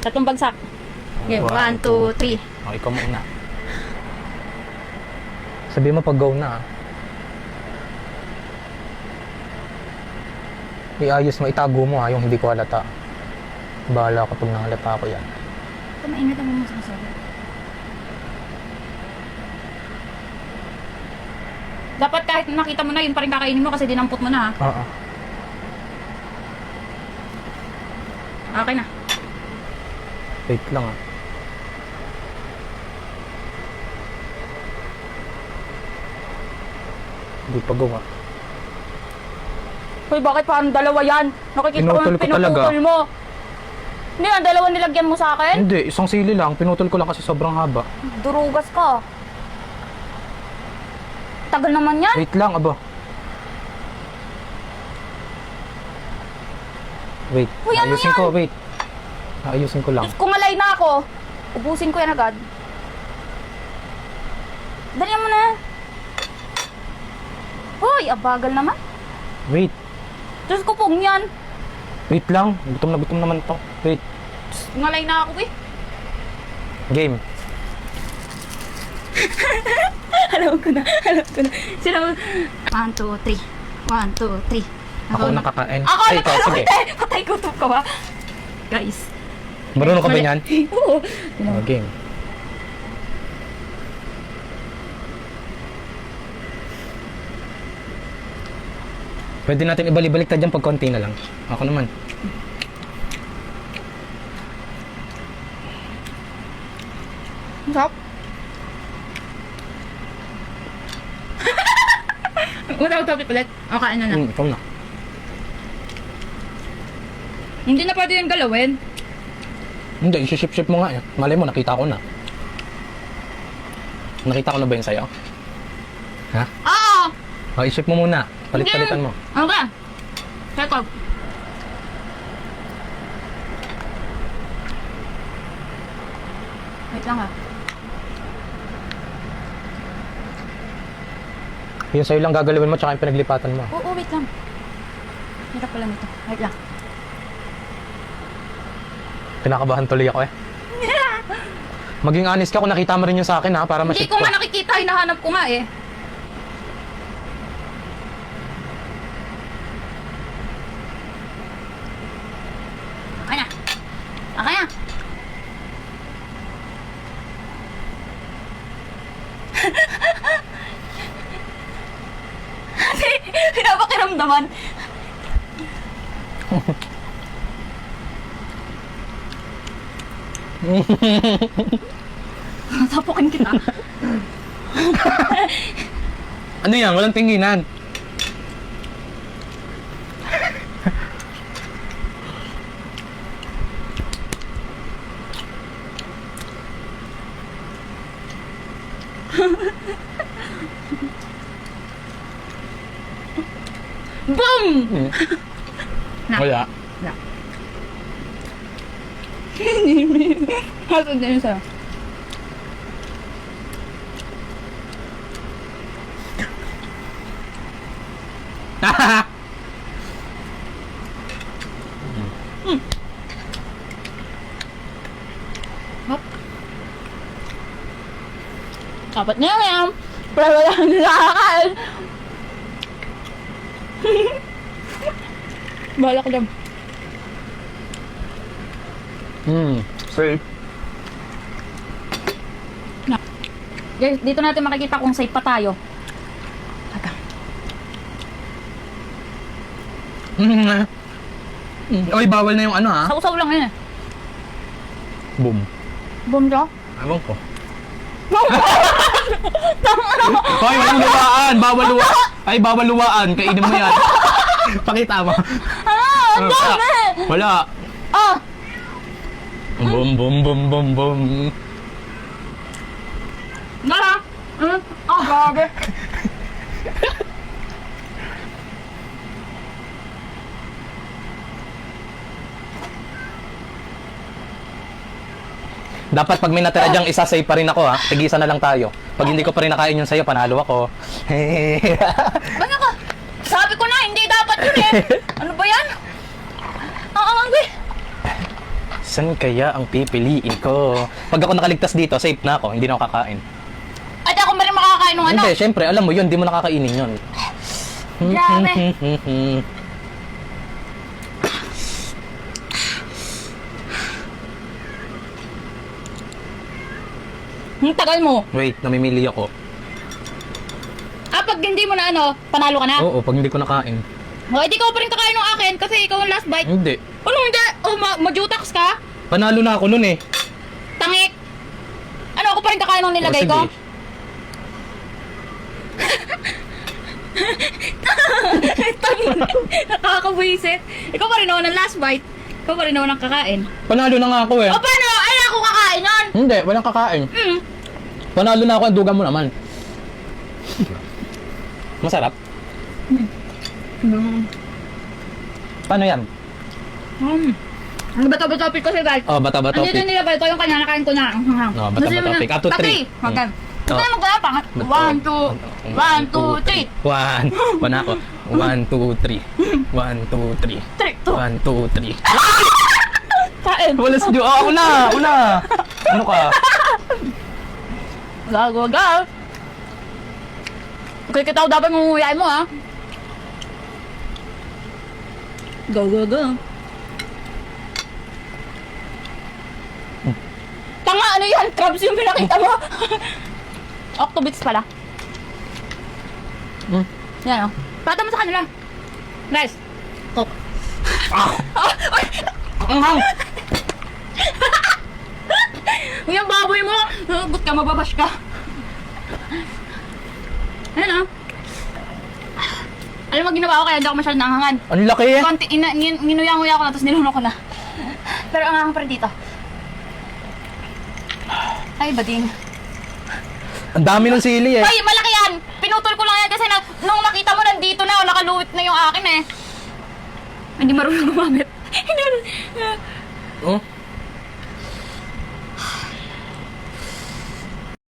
Tatlong bagsak. Okay, 1, 2, 3. O, ikaw muna. Sabi mo pag go na. Iayos mo, itago mo yung hindi ko halata. Bahala kapag nahalata ko yan. Ito, maingat ang mga masasabi. Dapat kahit nakita mo na, yun pa rin kakainin mo kasi dinampot mo na ha. Oo. Okay na. Wait lang ah. Hindi pa gawa. Hoy, bakit parang dalawa yan? Nakikita ko Pinutol yung ko talaga. pinuputol mo. Hindi yan, dalawa nilagyan mo sa akin? Hindi, isang sili lang. Pinutol ko lang kasi sobrang haba. Durugas ka. Tagal naman yan. Wait lang, aba. Wait, Uy, ano ayusin yan? ko, wait. Ayusin ko lang. Diyos, kumalay na ako. Ubusin ko yan agad. Dali mo na. Hoy, abagal naman. Wait, Diyos ko pong yan. wait lang. Gutom na gutom naman to. Wait, Diyos, kumalay na ako eh. game. Alam ko na. Sino? 1, 2, 3. 1, 2, 3. Ako nakakain. Ako Ay, na ikaw, sige. Patay gutom ka ba? Guys. Marunong ka ba Mali- niyan? Oo. Oh, game. Pwede natin ibalik-baliktad dyan pag konti na lang. Ako naman. Stop. Utap ulit. Okay, ano na. Ikaw na. Hindi na pwede yung galawin. Hindi, isi-ship-ship mo nga eh. Malay mo, nakita ko na. Nakita ko na ba yun sa'yo? Ha? Oo! O, i-ship mo muna. Palit-palitan mo. Okay. Teka. Wait lang ha. Yung sa'yo lang gagalawin mo, tsaka yung pinaglipatan mo. Oo, wait lang. Hirap pala nito. Wait lang. Kinakabahan tuloy ako eh. Maging honest ka kung nakita mo rin yung sa akin ha, para Hindi ma-ship ko ko. nga nakikita. Hinahanap ko nga eh. Okay na. Okay na. Pinapakiramdaman. Tapukin kita. Ano yan? Walang tinginan. Boom! Na. Wala. Na. Hasan din sa'yo. Hop. Dapat na yan. Pero wala nang nakakain. Bahala ko dyan. Safe. Guys, dito natin makikita kung safe pa tayo. Teka. Oy, bawal na yung ano ha? Sausaw lang yun eh. Boom. Boom siya. Ewan ko. Hoy, walang luwaan! Bawal luwaan! Ay, bawal luwaan! Kainin mo yan! Pakita mo. Ah, ang dami! Wala. Ah! Boom, boom, boom, boom, boom. Nara! Ah, grabe. Dapat pag may natira dyang isa, save pa rin ako ha. Tigisa na lang tayo. Pag hindi ko pa rin nakain yung sa'yo, panalo ako. Ano ka? Sabi ko na, hindi dapat yun eh. Ano ba yan? Ang anganggi. Saan kaya ang pipiliin ko? Pag ako nakaligtas dito, safe na ako. Hindi na ako kakain. At ako ba rin makakain ng ano? Hindi, syempre, alam mo yun, hindi mo nakakainin yun. Grabe. Ang tagal mo. Wait, namimili ako. Pag hindi mo na ano, panalo ka na? Oo, pag hindi ko nakain. O, edi ikaw pa rin kakain ng akin kasi ikaw ang last bite. Hindi. Ano hindi? O, majutax ka? Panalo na ako nun eh. Tangik! Ano, ako pa rin kakain ng nilagay O, ko? sige. Tangin. Nakakabuisit. Ikaw pa rin ako ng last bite. Ikaw pa rin ako ng kakain. Panalo na nga ako eh. O, paano? Ay, ako kakain nun! Hindi, walang kakain. Hmm. Panalo na ako, ang duga mo naman. Masarap. Paano yan? Ang bato-bato topic ko si guys. Oh, bata-bata Andito topic. nilabay ko yung kanya, nakain ko na. Oh, bata-bata topic. Up to 3. Huwag ka. Oh. Huwag ka na magkapa. 1, 2, 1, 2, 3. 1. Pana ako. 1, 2, 3. 1, 2, 3. 3, 2. 1, 2, 3. Kain. Wala si Jo. Ah, una. Una. Ano ka? Gago, gago. Okay, kita ko dapat mumuyain mo, ha? Go, go, go. Tanga, ano yan? Crabs yung pinakita mo. Octobits pala. Yan, oh. Pata mo sa kanila. Guys. Coke. Ang hang. Uy, ang baboy mo. Ba't ka mababash ka? Ayan, oh. Alam mo, ginawa ko kaya hindi ako masyadong nanghangan. Ang laki eh. Konti, nginuyang-nguya ko na, tapos nilunok ko na. Pero ang hangang pa rin dito. Ay, bading. Ang dami ng sili eh. Ay, malaki yan! Pinutol ko lang yan kasi nung nakita mo nandito na, nakaluwit na yung akin eh. Hindi marunong gumamit. Hindi marunong. Oh,